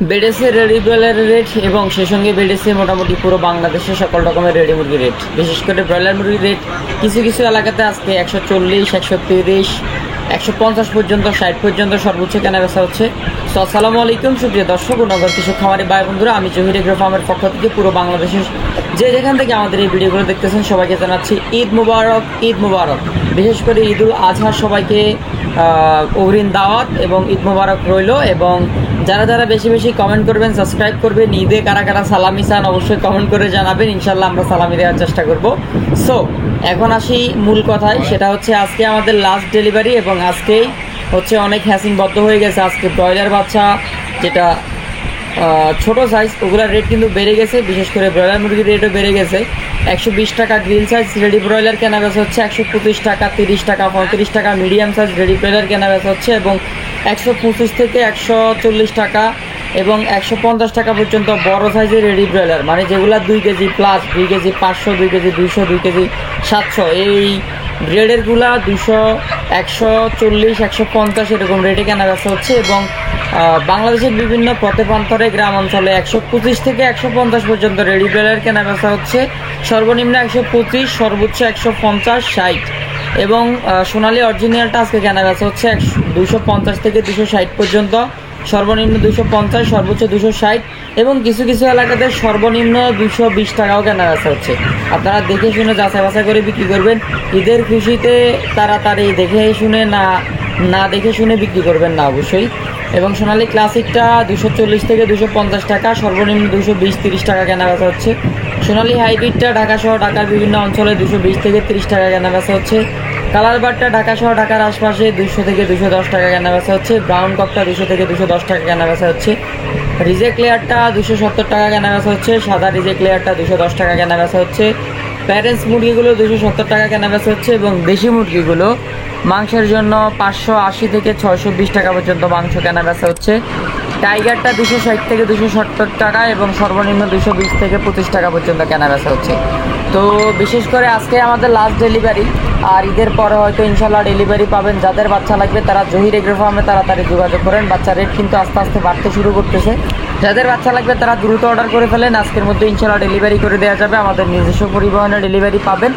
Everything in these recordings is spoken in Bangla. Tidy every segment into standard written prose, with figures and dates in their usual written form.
বেড়েছে রেডি ব্রয়লারের রেট এবং সেই সঙ্গে বেড়েছে মোটামুটি পুরো বাংলাদেশে সকল রকমের রেডি মুরগির রেট। বিশেষ করে ব্রয়লার মুরগির রেট কিছু কিছু এলাকাতে আজকে 140, 130, 150 পর্যন্ত, 60 পর্যন্ত সর্বোচ্চ কেনা বেচা হচ্ছে। তো আসসালামু আলাইকুম সুপ্রিয় দর্শক ও নগর কৃষক খামারি ভাই বন্ধুরা, আমি জহির এগ্রো ফার্মের পক্ষ থেকে পুরো বাংলাদেশের যেখান থেকে আমাদের এই ভিডিওগুলো দেখতেছেন সবাইকে জানাচ্ছি ঈদ মুবারক, ঈদ মুবারক। বিশেষ করে ঈদুল আজহার সবাইকে অগ্রিম দাওয়াত এবং ঈদ মুবারক রইল। এবং যারা যারা বেশি বেশি কমেন্ট করবেন, সাবস্ক্রাইব করবেন, ঈদে কারা কারা সালামি চান অবশ্যই কমেন্ট করে জানাবেন, ইনশাল্লাহ আমরা সালামি দেওয়ার চেষ্টা করব। সো এখন আসি মূল কথায়, সেটা হচ্ছে আজকে আমাদের লাস্ট ডেলিভারি এবং আজকেই হচ্ছে অনেক হ্যাসিংবদ্ধ হয়ে গেছে। আজকে ব্রয়লার বাচ্চা যেটা ছোটো সাইজ ওগুলোর রেট কিন্তু বেড়ে গেছে। বিশেষ করে ব্রয়লার মুরগির রেটও বেড়ে গেছে। 120 টাকা গ্রিল সাইজ রেডি ব্রয়লার কেনা বেচা হচ্ছে, 125 টাকা, 30 টাকা, 35 টাকা মিডিয়াম সাইজ রেডি ব্রয়লার কেনা বেচা হচ্ছে এবং 125 থেকে 140 টাকা এবং 150 টাকা পর্যন্ত বড় সাইজের রেডি ব্রয়লার, মানে যেগুলো 2 KG plus, 2 KG 500, 2 KG 200, 2 KG 700, এই গ্রেডেরগুলা 200, 140, 150 এরকম রেটে কেনা বেচা হচ্ছে। এবং বাংলাদেশের বিভিন্ন পথে প্রান্তরে গ্রাম অঞ্চলে 125 থেকে 150 পর্যন্ত রেডি ব্রয়লার কেনা বেচা হচ্ছে। সর্বনিম্ন 125, সর্বোচ্চ 150, 60 এবং সোনালী অরিজিনালটা আজকে কেনা বেচা হচ্ছে 250 থেকে 260 পর্যন্ত, সর্বনিম্ন 250, সর্বোচ্চ 260 এবং কিছু কিছু এলাকাতে সর্বনিম্ন 220 টাকাও কেনা বেচা হচ্ছে। আপনারা দেখে শুনে যাচাই বাছাই করে বিক্রি করবেন। ঈদের খুশিতে তাড়াতাড়ি দেখে শুনে না দেখে শুনে বিক্রি করবেন না অবশ্যই। এবং সোনালী ক্লাসিকটা 240 থেকে 250 টাকা, সর্বনিম্ন 220-30 টাকা কেনা বেচা হচ্ছে। সোনালী হাইব্রিডটা ঢাকা সহ ঢাকার বিভিন্ন অঞ্চলে 220 থেকে 30 টাকা কেনা বেচা হচ্ছে। কালার বারটা ঢাকা সহ ঢাকার আশপাশে 200 থেকে 210 টাকা কেনা বেচা হচ্ছে। ব্রাউন ককটা 200 থেকে 210 টাকা কেনা বেচা হচ্ছে। রিজেক্ট লেয়ারটা 270 টাকা কেনা বেচা হচ্ছে। সাদা রিজেক্ট লেয়ারটা 210 টাকা কেনা বেচা হচ্ছে। প্যারেন্টস মুরগিগুলো 270 টাকা কেনা বেচা হচ্ছে এবং দেশি মুরগিগুলো মাংসের জন্য 580 থেকে 620 টাকা পর্যন্ত মাংস কেনা বেচা হচ্ছে। টাইগারটা 260 থেকে 270 টাকা এবং সর্বনিম্ন 220 থেকে 25 টাকা পর্যন্ত কেনা বেচা হচ্ছে। তো বিশেষ করে আজকে আমাদের লাস্ট ডেলিভারি, আর ঈদের পরে হয়তো ইনশাল্লাহ ডেলিভারি পাবেন। যাদের বাচ্চা লাগবে তারা জহির এগ্রো ফার্মে তাড়াতাড়ি যোগাযোগ করেন। বাচ্চা রেট কিন্তু আস্তে আস্তে বাড়তে শুরু করতেছে। যাদের বাচ্চা লাগবে তারা দ্রুত অর্ডার করে ফেলেন, আজকের মধ্যে ইনশাল্লাহ ডেলিভারি করে দেওয়া যাবে। আমাদের নিজস্ব পরিবহনে ডেলিভারি পাবেন।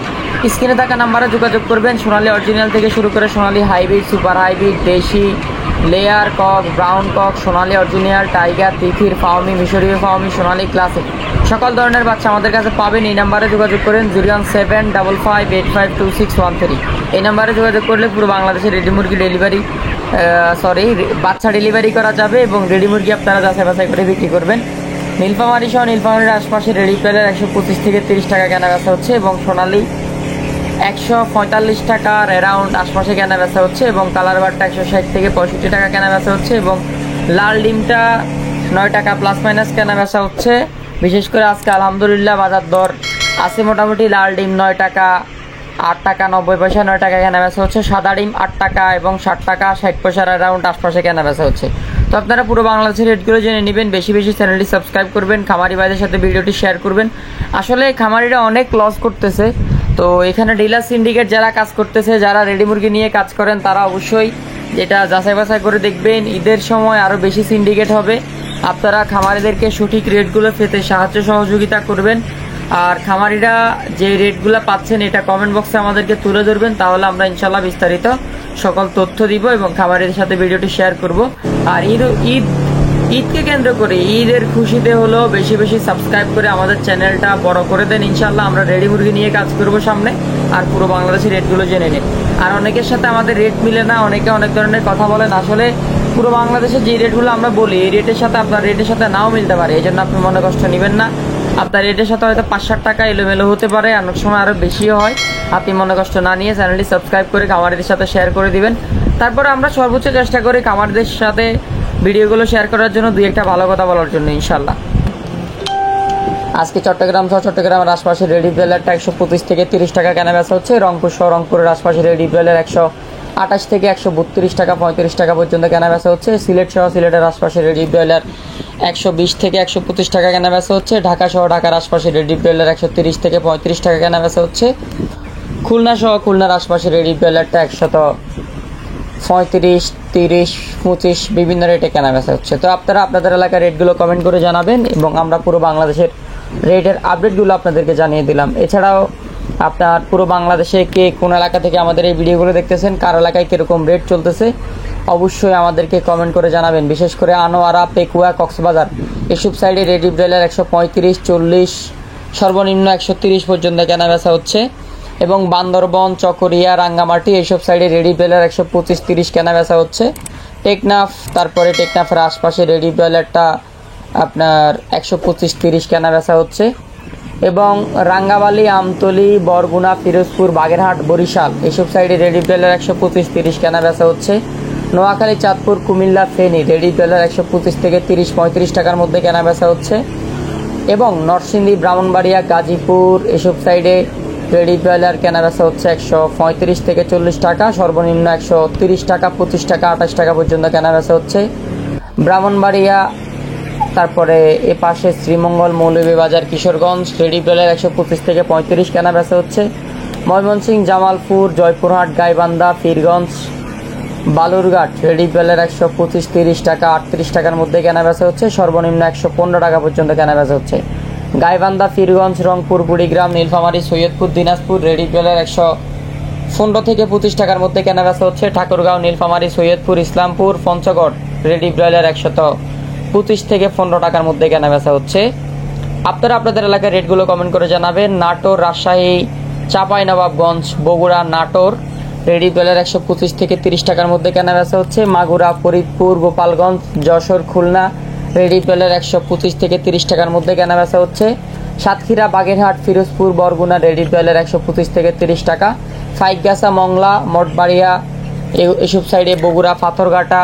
স্ক্রিনে থাকা নাম্বারে যোগাযোগ করবেন। সোনালী অরিজিনাল থেকে শুরু করে সোনালী হাইব্রিড, সুপার হাইব্রিড, দেশি, লেয়ার কক, ব্রাউন কক, সোনালী অরিজিনাল, টাইগার, তিথির, ফাউমি, মিশরীয় ফাউমি, সোনালী ক্লাসিক সকল ধরনের বাচ্চা আমাদের কাছে পাবেন। এই নাম্বারে যোগাযোগ করেন 01755852613। এই নাম্বারে যোগাযোগ করলে পুরো বাংলাদেশে রেডি মুরগি ডেলিভারি বাচ্চা ডেলিভারি করা যাবে এবং রেডি মুরগি আপনারা যাচাই বাছাই করে বিক্রি করবেন। নীলফামারী সহ নীলফামারীর আশপাশে রেডি প্লেয়ার 125 থেকে 30 টাকা কেনা বেচা হচ্ছে এবং সোনালী 145 টাকার অ্যারাউন্ড আশপাশে কেনা বেচা হচ্ছে এবং কালার বারটা 160 থেকে 65 টাকা কেনা বেচা হচ্ছে এবং লাল ডিমটা 9 টাকা প্লাস মাইনাস কেনা বেচা হচ্ছে। বিশেষ করে আজকে আলহামদুলিল্লাহ বাজার দর আছে মোটামুটি। লাল ডিম 9 টাকা, 8 টাকা 90 পয়সা, 9 টাকা কেনা বেচা হচ্ছে। সাদা ডিম 8 টাকা এবং 60 টাকা 60 পয়সার অ্যারাউন্ড আশপাশে কেনা বেচা হচ্ছে। তো আপনারা পুরো বাংলাদেশের রেটগুলো জেনে নেবেন। বেশি বেশি চ্যানেলটি সাবস্ক্রাইব করবেন, খামারি ভাইদের সাথে ভিডিওটি শেয়ার করবেন। আসলে খামারিরা অনেক লস করতেছে। তো এখানে ডিলার সিন্ডিকেট যারা কাজ করতেছে, যারা রেডি মুরগি নিয়ে কাজ করেন, তারা অবশ্যই যেটা যাচাই বাছাই করে দেখবেন। ঈদের সময় আরও বেশি সিন্ডিকেট হবে। আপনারা খামারিদেরকে সঠিক রেটগুলো পেতে সাহায্য সহযোগিতা করবেন। আর খামারিরা যে রেটগুলো পাচ্ছেন এটা কমেন্ট বক্সে আমাদেরকে তুলে ধরবেন, তাহলে আমরা ইনশাল্লাহ বিস্তারিত সকল তথ্য দিব এবং খামারিদের সাথে ভিডিওটি শেয়ার করব। আর ঈদকে কেন্দ্র করে ঈদের খুশিতে হলো বেশি বেশি সাবস্ক্রাইব করে আমাদের চ্যানেলটা বড় করে দেন। ইনশাল্লাহ আমরা রেডি মুরগি নিয়ে কাজ করব সামনে। আর পুরো বাংলাদেশের রেটগুলো জেনে নিন। আর অনেকের সাথে আমাদের রেট মিলে না, অনেকে অনেক ধরনের কথা বলেন। আসলে পুরো বাংলাদেশের যে রেটগুলো আমরা বলি এই রেটের সাথে আপনার রেটের সাথে নাও মিলতে পারে, এই জন্য আপনি মনে কষ্ট নেবেন না। আপনার রেটের সাথে হয়তো 5-7 টাকা এলোমেলো হতে পারে, অনেক সময় আরও বেশিও হয়। আপনি মনে কষ্ট না নিয়ে চ্যানেলটি সাবস্ক্রাইব করে খামারিদের সাথে শেয়ার করে দিবেন। তারপরে আমরা সর্বোচ্চ চেষ্টা করি খামারিদের সাথে ভিডিওগুলো শেয়ার করার জন্য, 2-1টা ভালো কথা বলার জন্য ইনশাল্লাহ। আজকে চট্টগ্রাম সহ চট্টগ্রামের আশপাশে রেডি ব্রয়লারটা 125 থেকে 30 টাকা কেনা বেচা হচ্ছে। রংপুর সহ রংপুরের আশপাশে রেডি ব্রয়লার 128 থেকে 132 টাকা 35 টাকা পর্যন্ত কেনা বেচা হচ্ছে। সিলেট সহ সিলেটের আশপাশে রেডি ব্রয়লার 120 থেকে 125 টাকা কেনা বেচা হচ্ছে। ঢাকা সহ ঢাকার আশপাশে রেডি ব্রয়লার 130 থেকে 35 টাকা কেনা বেচা হচ্ছে। খুলনা সহ খুলনার আশপাশে রেডি ব্রয়লারটা 35, 30, 25 বিভিন্ন রেটে কেনা বেচা হচ্ছে। তো আপনারা আপনাদের এলাকার রেটগুলো কমেন্ট করে জানাবেন এবং আমরা পুরো বাংলাদেশের রেটের আপডেটগুলো আপনাদেরকে জানিয়ে দিলাম। এছাড়াও আপনার পুরো বাংলাদেশে কে কোন এলাকা থেকে আমাদের এই ভিডিওগুলো দেখতেছেন, কার এলাকায় কীরকম রেট চলতেছে অবশ্যই আমাদেরকে কমেন্ট করে জানাবেন। বিশেষ করে আনোয়ারা, পেকুয়া, কক্সবাজার এসব সাইডে রেডি ব্রয়লার 135, 40, সর্বনিম্ন 130 পর্যন্ত কেনা বেচা হচ্ছে এবং বান্দরবন, চকরিয়া, রাঙ্গামাটি এইসব সাইডে রেডি ব্রয়লার 125, 30 কেনা বেচা হচ্ছে। টেকনাফ, তারপরে টেকনাফের আশপাশে রেডি ব্রয়লারটা আপনার 125, 30 কেনা বেচা হচ্ছে এবং রাঙ্গামালি, আমতলী, বরগুনা, ফিরোজপুর, বাগেরহাট, বরিশাল এইসব সাইডে রেডি ব্রয়লার 125, 30 কেনা বেচা হচ্ছে। নোয়াখালী, চাঁদপুর, কুমিল্লা, ফেনী রেডি ব্রয়লার 125 থেকে 30, 35 টাকার মধ্যে কেনা বেচা হচ্ছে এবং নরসিংদী, ব্রাহ্মণবাড়িয়া, গাজীপুর এসব সাইডে রেডি ব্রয়লার কেনা বেচা হচ্ছে 135 থেকে 40 টাকা, সর্বনিম্ন 130 টাকা, 25 টাকা, 28 টাকা পর্যন্ত কেনা বেচা হচ্ছে। ব্রাহ্মণবাড়িয়া, তারপরে এ পাশে শ্রীমঙ্গল, মৌলভীবাজার, কিশোরগঞ্জ রেডি ব্রয়লার 125 থেকে 35 কেনা বেচা হচ্ছে। ময়মনসিংহ, জামালপুর, জয়পুরহাট, গাইবান্ধা, পীরগঞ্জ, বালুরঘাট রেডি ব্রয়লার 125, 30 টাকা, 38 টাকার মধ্যে কেনা বেচা হচ্ছে, সর্বনিম্ন 115 টাকা পর্যন্ত কেনা বেচা হচ্ছে। গাইবান্ধা, পীরগঞ্জ, রংপুর, কুড়িগ্রাম, নীলফামারী, সৈয়দপুর, দিনাজপুর রেডি ব্রয়লার 115 থেকে 25 টাকার মধ্যে কেনা বেচা হচ্ছে। ঠাকুরগাঁও, নীলফামারী, সৈয়দপুর, ইসলামপুর, পঞ্চগড় রেডি ব্রয়লার 125 থেকে 15 টাকার মধ্যে কেনা বেচা হচ্ছে। আপনারা আপনাদের এলাকার রেটগুলো কমেন্ট করে জানাবেন। নাটোর, রাজশাহী, চাঁপাইনবাবগঞ্জ, বগুড়া, নাটোর রেডি ব্রয়লার 125 থেকে 30 টাকার মধ্যে কেনা বেচা হচ্ছে। মাগুরা, ফরিদপুর, গোপালগঞ্জ, যশোর, খুলনা রেডি ব্রয়লার 125 থেকে 30 টাকার মধ্যে কেনা বেচা হচ্ছে। সাতক্ষীরা, বাগেরহাট, ফিরোজপুর, বরগুনা রেডি ব্রয়লার 125 থেকে 30 টাকা। ফাইকগাছা, মংলা, মঠবাড়িয়া এসব সাইডে বগুড়া, পাথরঘাটা,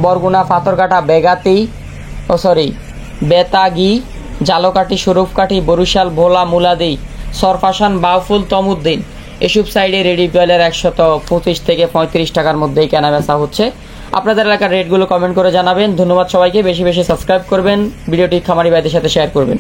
বরগুনা, পাথরঘাটা, বেতাগি, জালকাঠি, স্বরূপকাঠি, বরিশাল, ভোলা, মুলাদি, সরফাশান, বাউফুল, তমুদ্দিন এসব সাইডে রেডি ব্রয়লার 125 থেকে 35 টাকার মধ্যেই কেনা বেচা হচ্ছে। আপনাদের এলাকার রেটগুলো কমেন্ট করে জানাবেন। ধন্যবাদ সবাইকে। বেশি বেশি সাবস্ক্রাইব করবেন, ভিডিওটি খামারি ভাইদের সাথে শেয়ার করবেন।